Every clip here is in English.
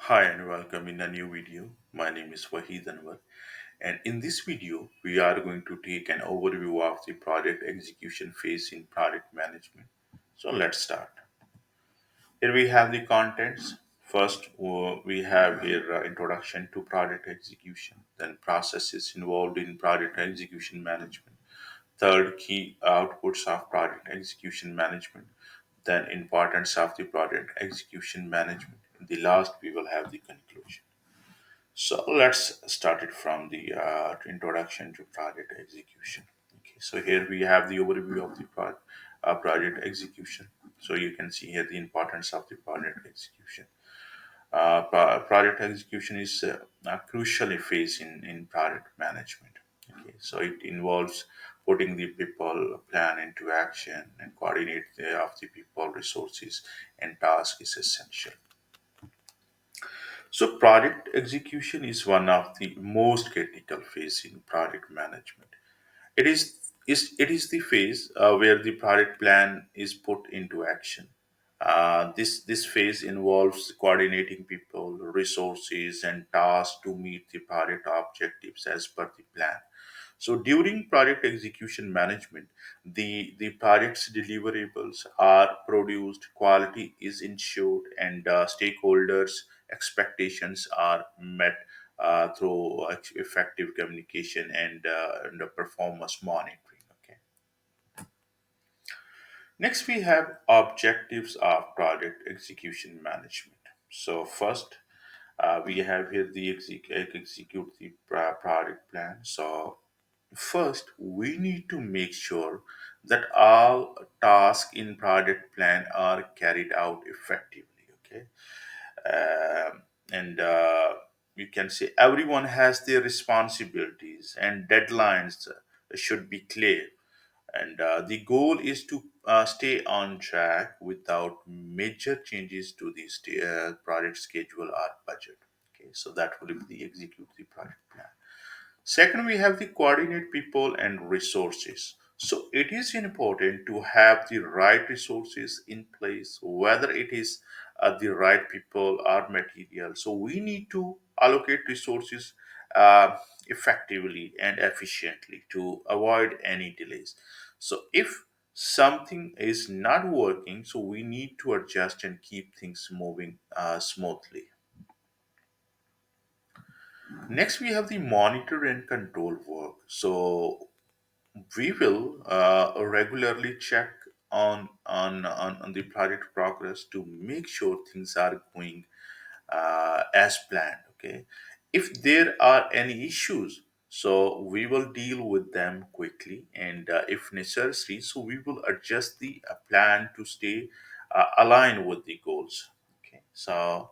Hi and welcome in a new video. My name is Wahid Anwar, and in this video we are going to take an overview of the project execution phase in project management. So let's start. Here we have the contents. First, we have here introduction to project execution, then processes involved in project execution management. Third, key outputs of project execution management, then importance of the project execution management. In the last, we will have the conclusion. So let's start it from the introduction to project execution. Okay, so here we have the overview of the project execution. So you can see here the importance of the project execution. Project execution is a crucial phase in project management. Okay, so it involves putting the people plan into action and coordinate of the people resources and task is essential. So project execution is one of the most critical phase in project management. It is the phase where the project plan is put into action. This phase involves coordinating people, resources, and tasks to meet the project objectives as per the plan. So during project execution management, the project's deliverables are produced, quality is ensured, and stakeholders' expectations are met through effective communication and performance monitoring. Okay. Next, we have objectives of project execution management. So first, we have here the execute the project plan. So first, we need to make sure that all tasks in project plan are carried out effectively. Okay, and you can say everyone has their responsibilities and deadlines should be clear. And the goal is to stay on track without major changes to the project schedule or budget. Okay, so that will be the execute the project plan. Second, we have the coordinate people and resources. So it is important to have the right resources in place, whether it is the right people or material. So we need to allocate resources uh, effectively and efficiently to avoid any delays. So if something is not working, so we need to adjust and keep things moving smoothly. Next, we have the monitor and control work. So we will regularly check on the project progress to make sure things are going as planned. Okay, if there are any issues, so we will deal with them quickly, and if necessary, so we will adjust the plan to stay aligned with the goals. Okay, so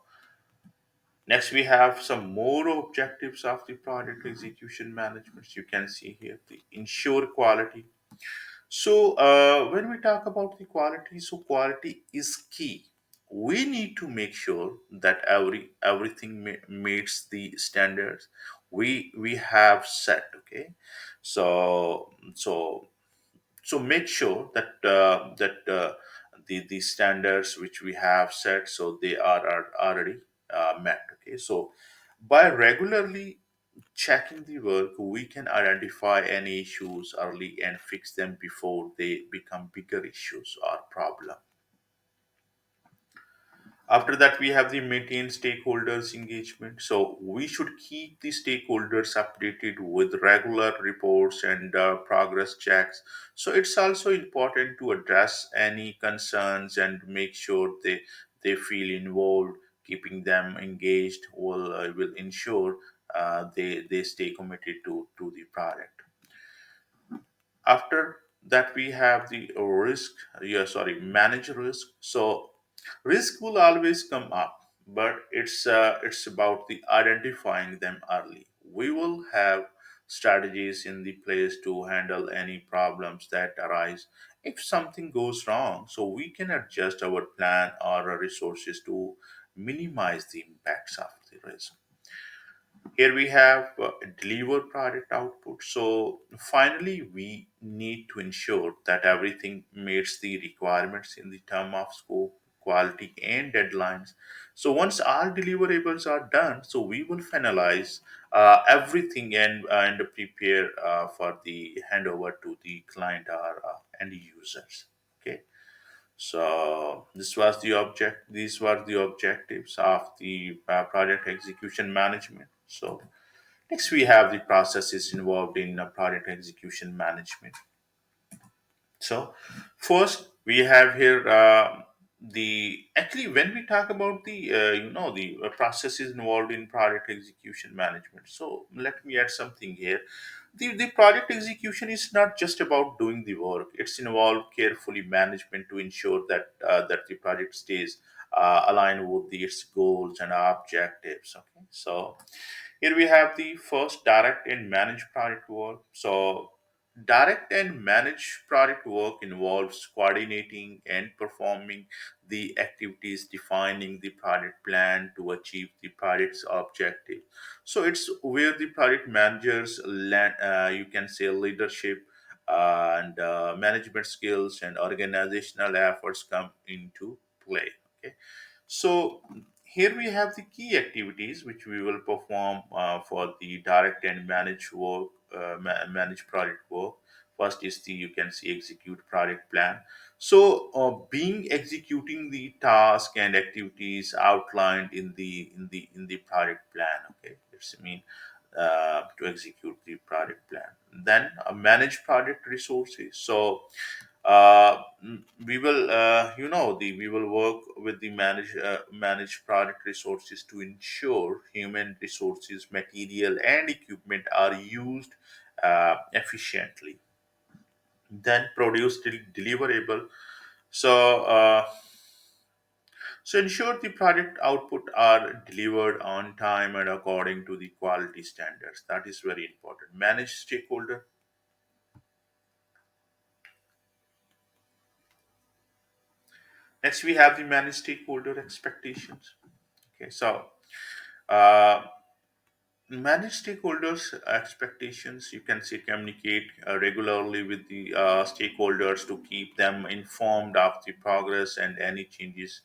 next, we have some more objectives of the project execution management. You can see here the ensure quality. So, when we talk about the quality, so quality is key. We need to make sure that everything meets the standards we have set. Okay, so make sure that the standards which we have set, so they are already met. Okay, so by regularly checking the work, we can identify any issues early and fix them before they become bigger issues or problem. After that, we have the maintain stakeholders engagement. So we should keep the stakeholders updated with regular reports and progress checks. So it's also important to address any concerns and make sure they feel involved. Keeping them engaged will ensure they stay committed to the project. After that, we have the risk. Yeah, sorry, manage risk. So risk will always come up, but it's about the identifying them early. We will have strategies in the place to handle any problems that arise if something goes wrong, so we can adjust our plan or our resources to minimize the impacts of the risk. Here we have deliver product output. So finally, we need to ensure that everything meets the requirements in the term of scope, quality and deadlines. So once all deliverables are done, so we will finalize everything and prepare for the handover to the client or end users. Okay. So this was the object. These were the objectives of the project execution management. So next we have the processes involved in project execution management. So first we have here the actually when we talk about the the processes involved in project execution management. So let me add something here. The project execution is not just about doing the work. It's involved carefully management to ensure that the project stays aligned with its goals and objectives. Okay, so here we have the first direct and managed project work. So direct and managed project work involves coordinating and performing the activities, defining the project plan to achieve the project's objective. So it's where the project managers, you can say, leadership and management skills and organizational efforts come into play. Okay, so here we have the key activities which we will perform for the direct and managed work, managed project work. First is the, you can see, execute project plan. So being executing the task and activities outlined in the project plan. Okay, it's mean to execute the project plan. Then manage project resources. So we will we will work with the managed product resources to ensure human resources, material and equipment are used efficiently. Then produce deliverable. So ensure the product output are delivered on time and according to the quality standards. That is very important. Manage stakeholder. Next we have the manage stakeholder expectations. Okay, so uh, manage stakeholders expectations, you can say, communicate regularly with the stakeholders to keep them informed of the progress and any changes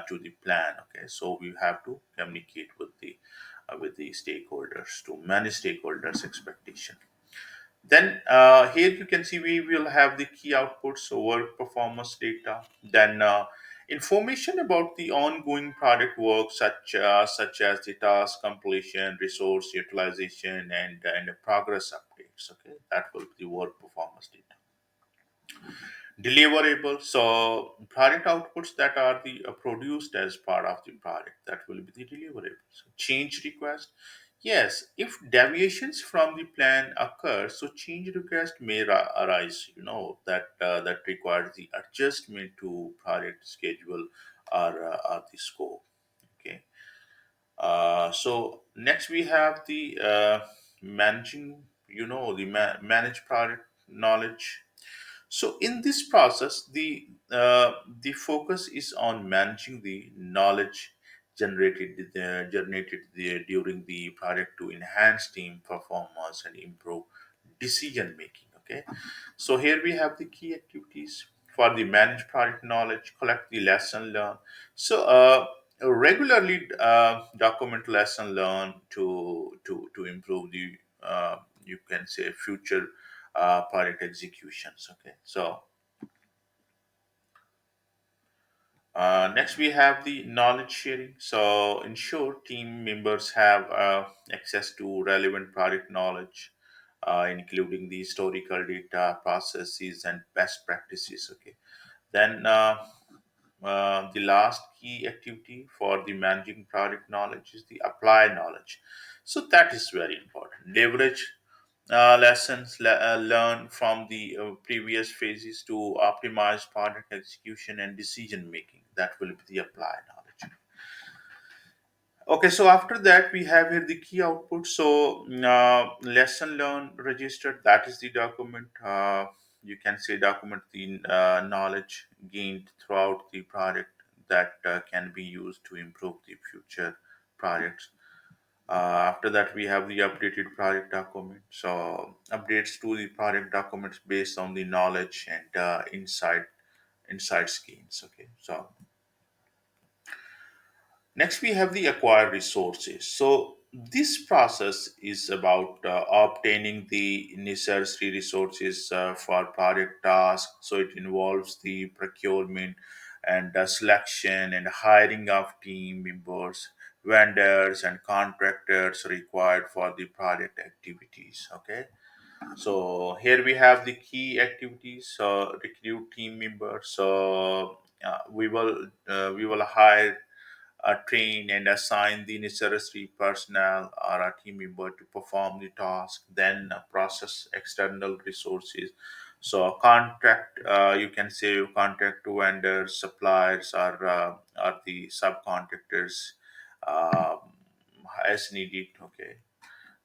to the plan. Okay, so we have to communicate with the stakeholders to manage stakeholders expectation. Then here you can see we will have the key outputs, so work performance data. Then information about the ongoing project work, such as the task completion, resource utilization, and progress updates. Okay, that will be the work performance data. Deliverables, so product outputs that are the produced as part of the project, that will be the deliverables. Change request, yes, if deviations from the plan occur, so change request may arise, that requires the adjustment to project schedule or the scope. Okay, so next we have the managing, the managed product knowledge. So in this process, the focus is on managing the knowledge during the project to enhance team performance and improve decision making. Okay, so here we have the key activities for the managed project knowledge. Collect the lesson learned. So regularly document lesson learned to improve the you can say future project executions. Okay, so next we have the knowledge sharing. So ensure team members have access to relevant project knowledge, including the historical data, processes, and best practices. Okay, then the last key activity for the managing project knowledge is the apply knowledge. So that is very important. Leverage lessons learned from the previous phases to optimize project execution and decision making. That will be the apply knowledge. Okay, so after that we have here the key output. So lesson learned registered, that is the document. You can say document the knowledge gained throughout the project that can be used to improve the future projects. After that, we have the updated project document. So updates to the project documents based on the knowledge and insights gains. Okay, so Next, we have the acquired resources. So, this process is about obtaining the necessary resources for project tasks. So, it involves the procurement and selection and hiring of team members, vendors, and contractors required for the project activities. Okay, so here we have the key activities. So, recruit team members. So, we will hire, train and assign the necessary personnel or a team member to perform the task, then process external resources. So contract, you can say contract to vendors, suppliers, or the subcontractors, um, as needed. Okay,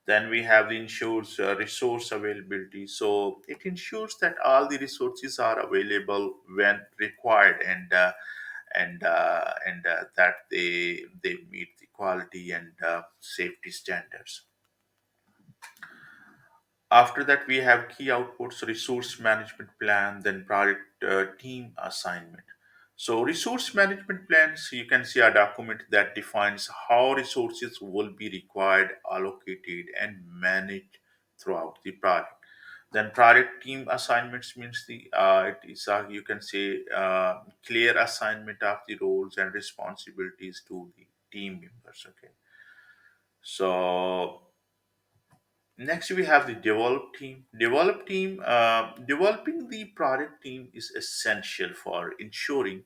then we have the ensures resource availability. So it ensures that all the resources are available when required, and that they meet the quality and safety standards. After that, we have key outputs, resource management plan, then project team assignment. So resource management plans, you can see a document that defines how resources will be required, allocated, and managed throughout the project. Then project team assignments means it is you can say clear assignment of the roles and responsibilities to the team members. Okay, so next, we have the develop team. Developing the product team is essential for ensuring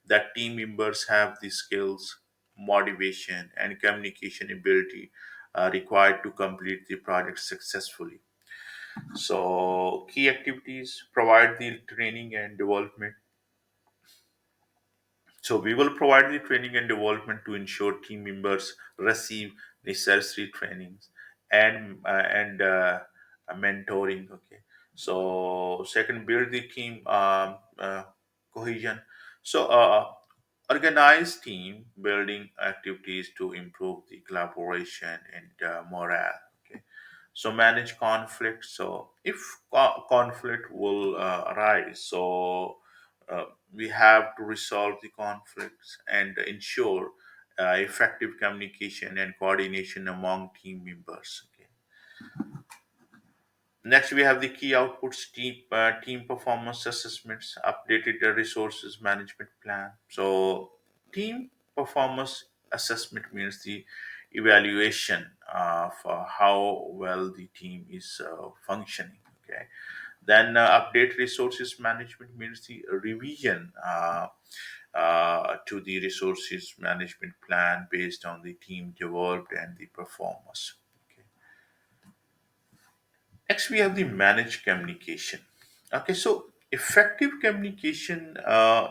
that team members have the skills, motivation, and communication ability required to complete the project successfully. So, key activities provide the training and development. So we will provide the training and development to ensure team members receive necessary trainings and mentoring. Okay. So second, build the team cohesion. So organize team building activities to improve the collaboration and morale. Okay. So manage conflict. So if conflict will arise, so uh, we have to resolve the conflicts and ensure effective communication and coordination among team members. Okay. Next, we have the key outputs, team performance assessments, updated resources management plan. So, team performance assessment means the evaluation of how well the team is functioning. Okay, then update resources management means the revision to the resources management plan based on the team developed and the performance. Okay. Next, we have the managed communication. Okay, so effective communication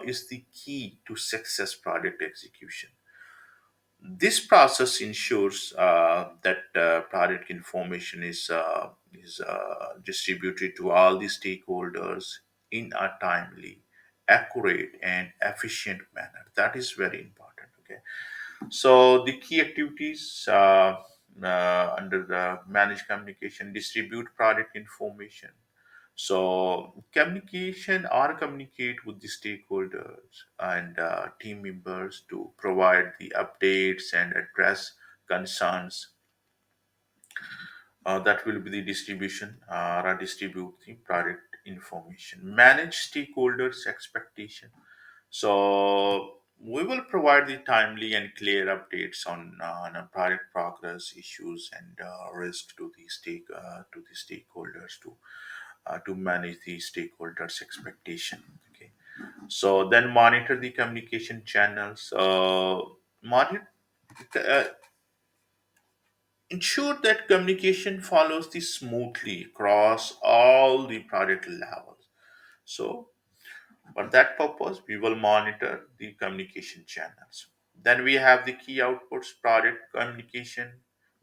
is the key to success project execution. This process ensures that product information is distributed to all the stakeholders in a timely, accurate, and efficient manner. That is very important. Okay, so the key activities under the managed communication, distribute product information. So communication or communicate with the stakeholders and team members to provide the updates and address concerns. That will be the distribution or distribute the product information. Manage stakeholders' expectation. So we will provide the timely and clear updates on a project progress, issues, and risk to the stakeholders to manage the stakeholders' expectation. Okay. So then monitor the communication channels. Monitor, uh, ensure that communication follows the smoothly across all the project levels. So for that purpose, we will monitor the communication channels. Then we have the key outputs, product communication,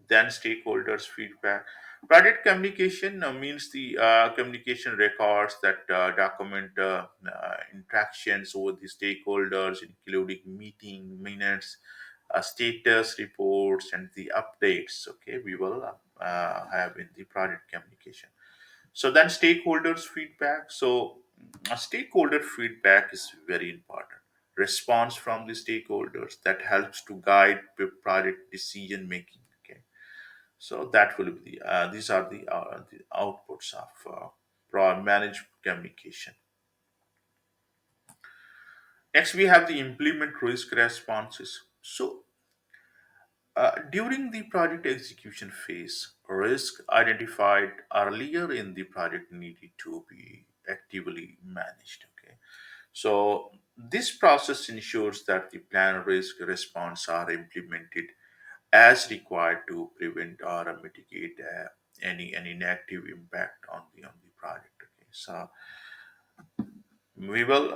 then stakeholders feedback. Product communication means the communication records that document interactions with the stakeholders, including meeting minutes, status reports, and the updates. Okay, we will have in the product communication. So then stakeholders feedback. So stakeholder feedback is very important. response from the stakeholders that helps to guide the project decision making. Okay, so that will be these are the outputs of managed communication. Next, we have the implement risk responses. So during the project execution phase, risk identified earlier in the project needed to be actively managed. Okay, so this process ensures that the plan risk response are implemented as required to prevent or mitigate any negative impact on the project. Okay, so we will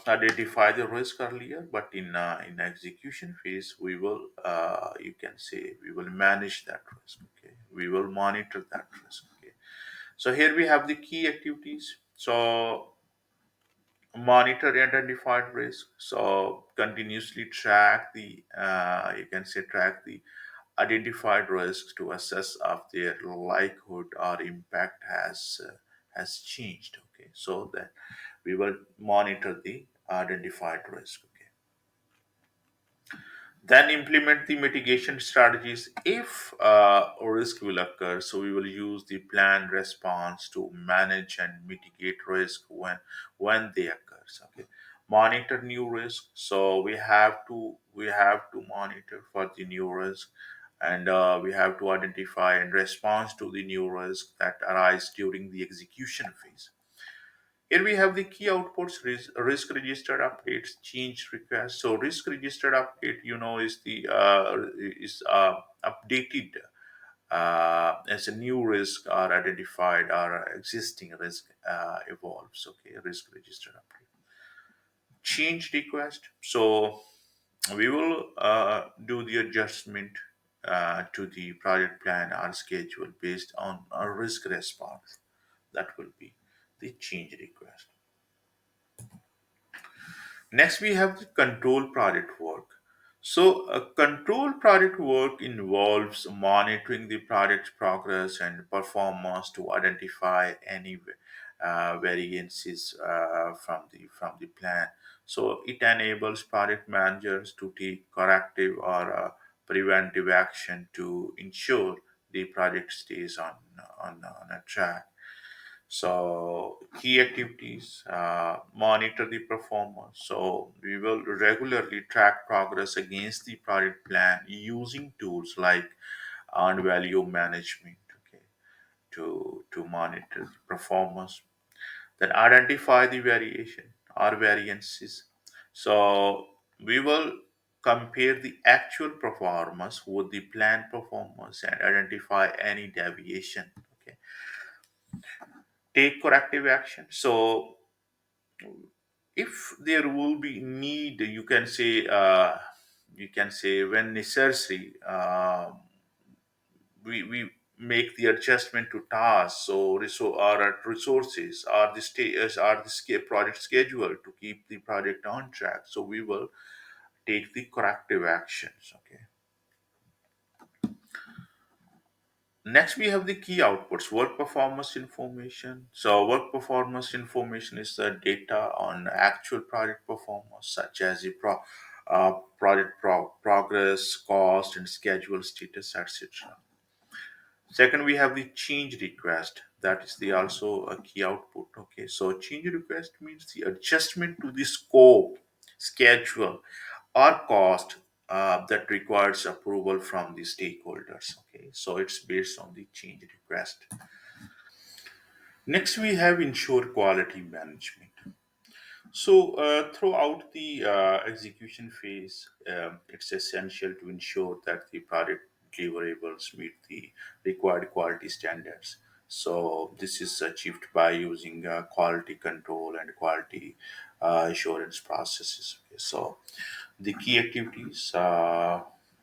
identify the risk earlier, but in execution phase, we will you can say we will manage that risk. Okay, we will monitor that risk. Okay, so here we have the key activities. So monitor identified risk. So continuously track the you can say track the identified risks to assess if their likelihood or impact has changed. Okay, so that we will monitor the identified risk. Okay, then implement the mitigation strategies if a risk will occur. So we will use the planned response to manage and mitigate risk when they occurs. Okay, monitor new risk. So we have to monitor for the new risk, and we have to identify and respond to the new risk that arise during the execution phase. Here we have the key outputs: risk register updates, change requests. So risk register update, is the updated as a new risk are identified or existing risk evolves. Okay, risk register update. Change request. So we will do the adjustment to the project plan or schedule based on a risk response. That will be the change request. Next, we have the control project work. So, control project work involves monitoring the project's progress and performance to identify any variances from the plan. So, it enables project managers to take corrective or preventive action to ensure the project stays on a track. So key activities, monitor the performance. So we will regularly track progress against the project plan using tools like earned value management. Okay, to monitor the performance. Then identify the variation or variances. So we will compare the actual performance with the planned performance and identify any deviation. Okay, take corrective action. So if there will be need, you can say when necessary, we make the adjustment to tasks, so or resources or project schedule to keep the project on track. So we will take the corrective actions. Okay, next, we have the key outputs: work performance information. So, work performance information is the data on actual project performance, such as the project progress, cost, and schedule status, etc. Second, we have the change request. That is the also a key output. Okay, so change request means the adjustment to the scope, schedule, or cost that requires approval from the stakeholders. Okay, so it's based on the change request. Next, we have ensure quality management. So, throughout the execution phase, it's essential to ensure that the product deliverables meet the required quality standards. So, this is achieved by using quality control and quality assurance processes. Okay, so, the key activities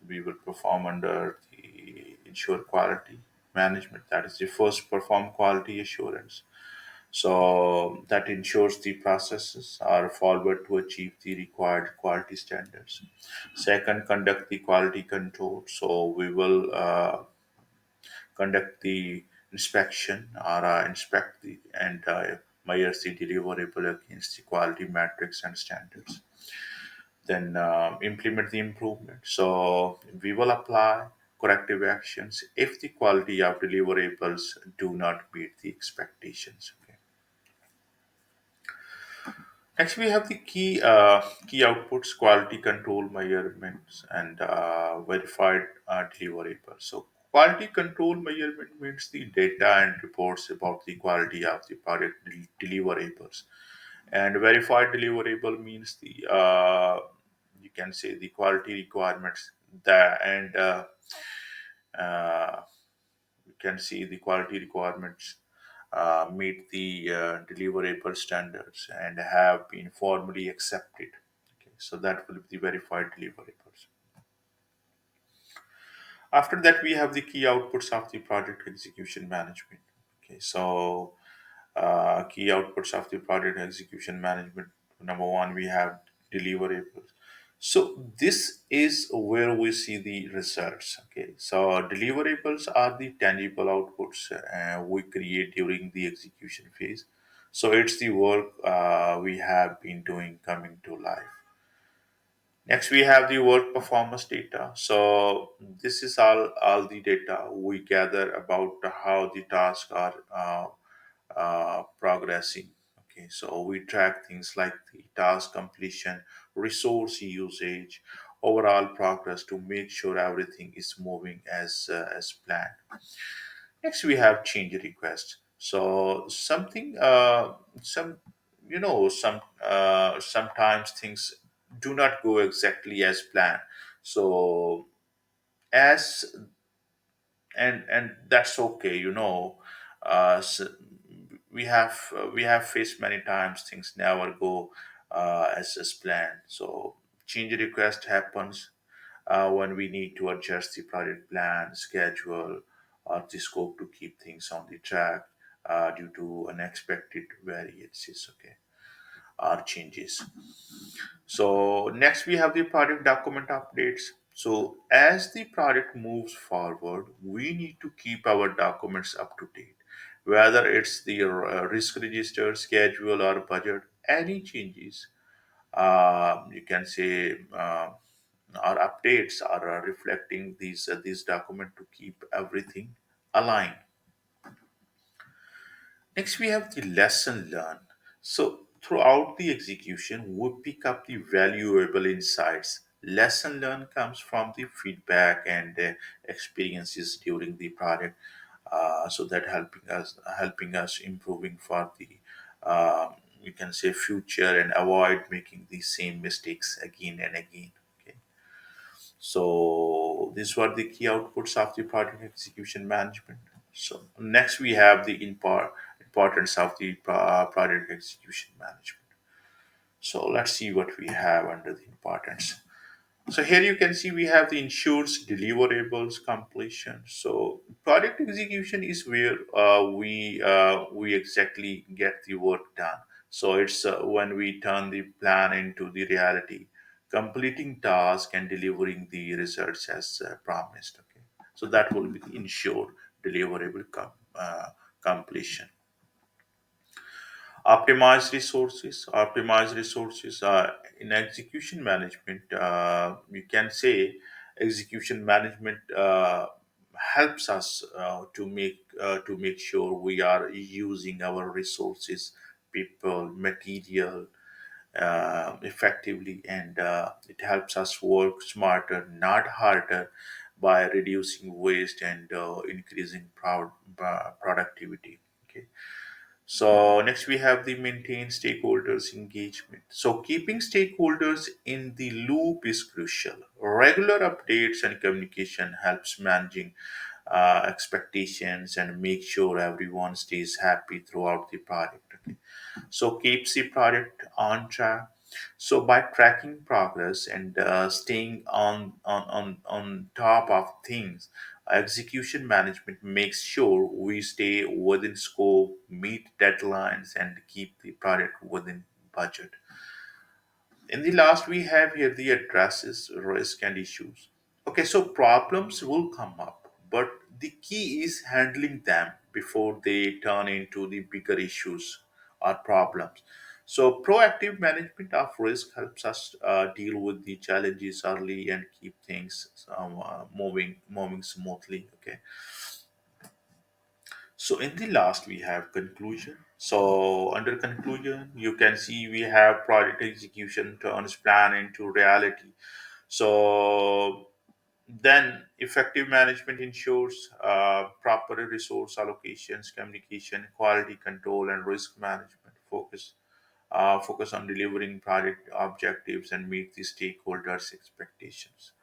we will perform under the ensure quality management. That is the first, perform quality assurance, so that ensures the processes are followed to achieve the required quality standards. Second, conduct the quality control. So we will conduct the inspection or inspect the and measure the deliverable against the quality metrics and standards. then implement the improvement. So we will apply corrective actions if the quality of deliverables do not meet the expectations. Okay. Next, we have the key outputs, quality control measurements, and verified deliverables. So, quality control measurement means the data and reports about the quality of the product deliverables, and verified deliverable means the you can say the quality requirements that and uh, you can see the quality requirements meet the deliverable standards and have been formally accepted. Okay, so that will be the verified deliverables. After that, we have the key outputs of the project execution management. Okay, so key outputs of the project execution management. Number one, we have deliverables. So this is where we see the results. Okay, so deliverables are the tangible outputs we create during the execution phase. So it's the work we have been doing coming to life. Next, we have the work performance data. So this is all the data we gather about how the tasks are progressing. Okay, so we track things like the task completion, resource usage, overall progress to make sure everything is moving as planned. Next, we have change request. So something, some sometimes things do not go exactly as planned. So as and that's okay, so we have faced many times things never go as planned. So change request happens when we need to adjust the project plan schedule or the scope to keep things on the track due to unexpected variances, okay, or changes. So next we have the project document updates. So as the project moves forward, we need to keep our documents up to date. Whether it's the risk register, schedule, or budget, any changes, you can say, our updates are reflecting these documents to keep everything aligned. Next, we have the lesson learned. So, throughout the execution, we pick up the valuable insights. Lesson learned comes from the feedback and experiences during the project, so that helping us improving for the you can say future and avoid making the same mistakes again and again. Okay. So these were the key outputs of the project execution management. So next we have the importance of the project execution management. So let's see what we have under the importance. So here you can see we have the ensures deliverables completion. So project execution is where we exactly get the work done. So it's when we turn the plan into the reality, completing task and delivering the results as promised. Okay, so that will be the ensure deliverable completion. Optimize resources in execution management. You can say execution management helps us to make sure we are using our resources, people, material effectively, and it helps us work smarter, not harder, by reducing waste and increasing productivity. Okay. So next we have the maintain stakeholders engagement. So keeping stakeholders in the loop is crucial. Regular updates and communication helps managing expectations and make sure everyone stays happy throughout the project. Okay. So keeps the project on track. So by tracking progress and staying on top of things, execution management makes sure we stay within scope, meet deadlines, and keep the project within budget. In the last, we have here the addresses, risk, and issues. Okay, so problems will come up, but the key is handling them before they turn into the bigger issues or problems. So, proactive management of risk helps us deal with the challenges early and keep things moving smoothly. Okay. So, in the last, we have conclusion. So, under conclusion, you can see we have project execution turns plan into reality. So, then effective management ensures proper resource allocations, communication, quality control, and risk management. Focus on delivering project objectives and meet the stakeholders' expectations.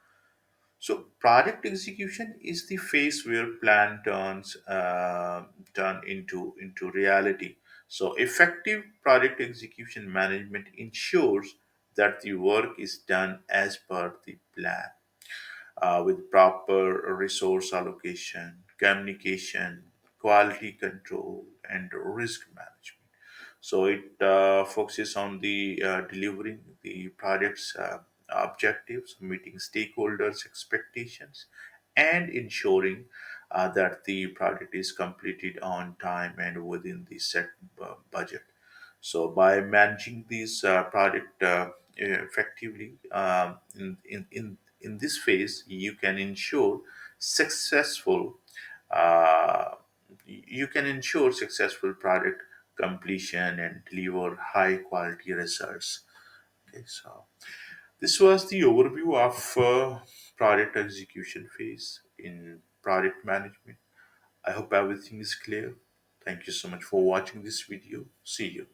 So, project execution is the phase where plan turn into reality. So, effective project execution management ensures that the work is done as per the plan, with proper resource allocation, communication, quality control, and risk management. So it focuses on the delivering the project's objectives, meeting stakeholders' expectations, and ensuring that the project is completed on time and within the set budget. So by managing these project effectively in this phase, you can ensure successful uh, successful product completion and deliver high quality results. Okay, so this was the overview of product execution phase in product management. I hope everything is clear. Thank you so much for watching this video. See you.